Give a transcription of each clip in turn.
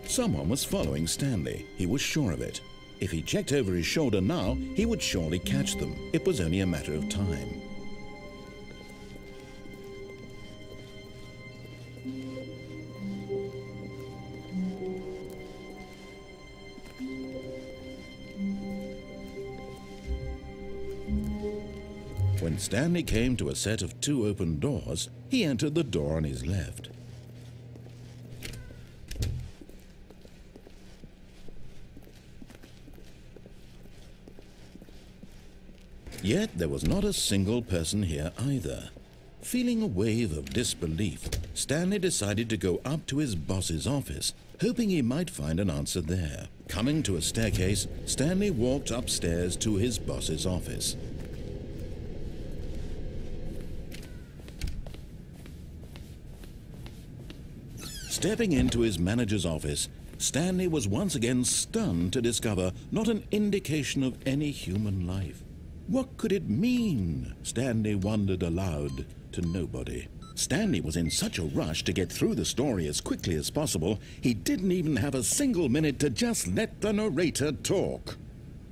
Someone was following Stanley. He was sure of it. If he checked over his shoulder now, he would surely catch them. It was only a matter of time. When Stanley came to a set of 2 open doors, he entered the door on his left. Yet there was not a single person here either. Feeling a wave of disbelief, Stanley decided to go up to his boss's office, hoping he might find an answer there. Coming to a staircase, Stanley walked upstairs to his boss's office. Stepping into his manager's office, Stanley was once again stunned to discover not an indication of any human life. What could it mean? Stanley wondered aloud to nobody. Stanley was in such a rush to get through the story as quickly as possible, he didn't even have a single minute to just let the narrator talk.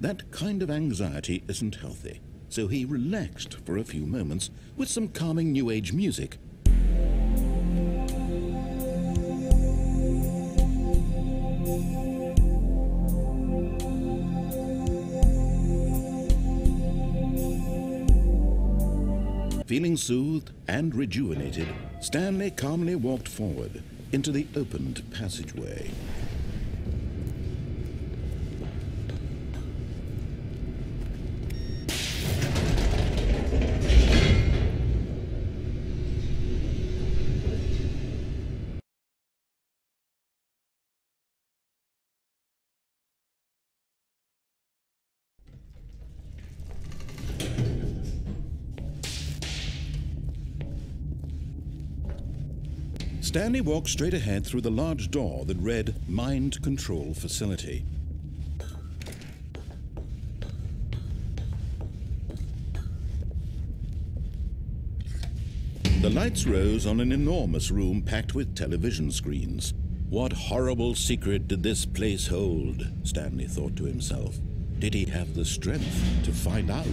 That kind of anxiety isn't healthy, so he relaxed for a few moments with some calming New Age music. Feeling soothed and rejuvenated, Stanley calmly walked forward into the opened passageway. Stanley walked straight ahead through the large door that read Mind Control Facility. The lights rose on an enormous room packed with television screens. What horrible secret did this place hold? Stanley thought to himself. Did he have the strength to find out?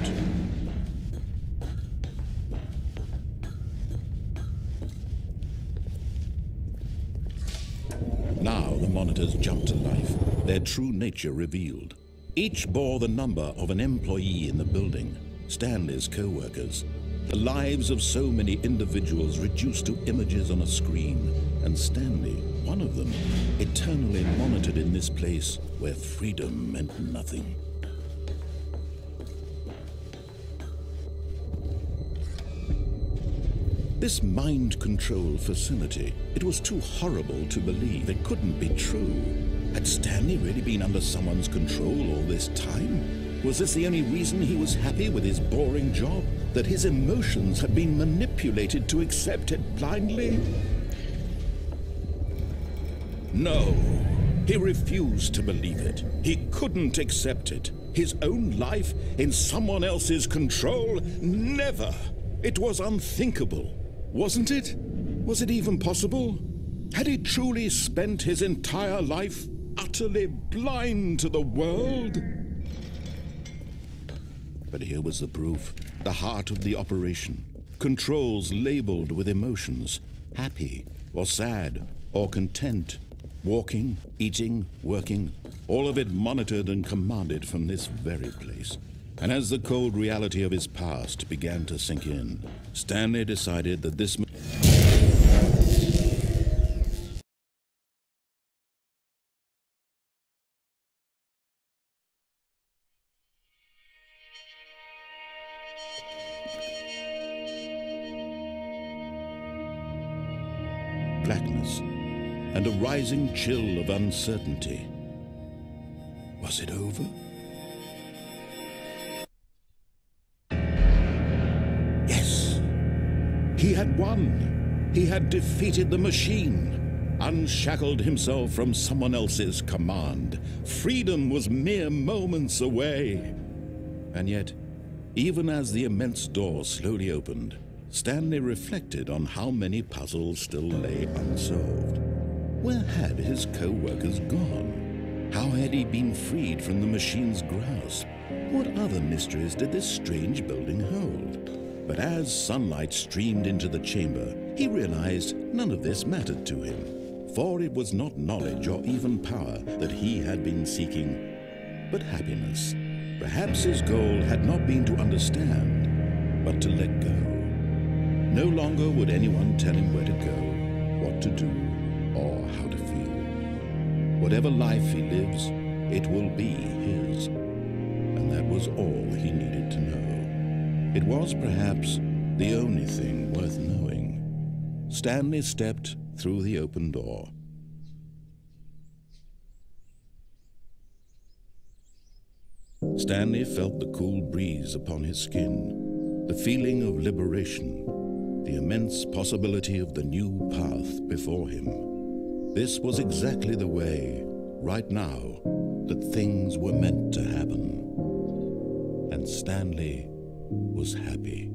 Now the monitors jumped to life, their true nature revealed. Each bore the number of an employee in the building, Stanley's co-workers. The lives of so many individuals reduced to images on a screen, and Stanley, one of them, eternally monitored in this place where freedom meant nothing. This mind control facility, it was too horrible to believe. It couldn't be true. Had Stanley really been under someone's control all this time? Was this the only reason he was happy with his boring job? That his emotions had been manipulated to accept it blindly? No, he refused to believe it. He couldn't accept it. His own life in someone else's control? Never! It was unthinkable. Wasn't it? Was it even possible? Had he truly spent his entire life utterly blind to the world? But here was the proof. The heart of the operation. Controls labeled with emotions. Happy, or sad, or content. Walking, eating, working. All of it monitored and commanded from this very place. And as the cold reality of his past began to sink in, Stanley decided that this... blackness and a rising chill of uncertainty. Was it over? He had won. He had defeated the machine, unshackled himself from someone else's command. Freedom was mere moments away. And yet, even as the immense door slowly opened, Stanley reflected on how many puzzles still lay unsolved. Where had his co-workers gone? How had he been freed from the machine's grasp? What other mysteries did this strange building hold? But as sunlight streamed into the chamber, he realized none of this mattered to him, for it was not knowledge or even power that he had been seeking, but happiness. Perhaps his goal had not been to understand, but to let go. No longer would anyone tell him where to go, what to do, or how to feel. Whatever life he lives, it will be his. And that was all he needed to know. It was perhaps the only thing worth knowing. Stanley stepped through the open door. Stanley felt the cool breeze upon his skin, the feeling of liberation, the immense possibility of the new path before him. This was exactly the way, right now, that things were meant to happen. And Stanley was happy.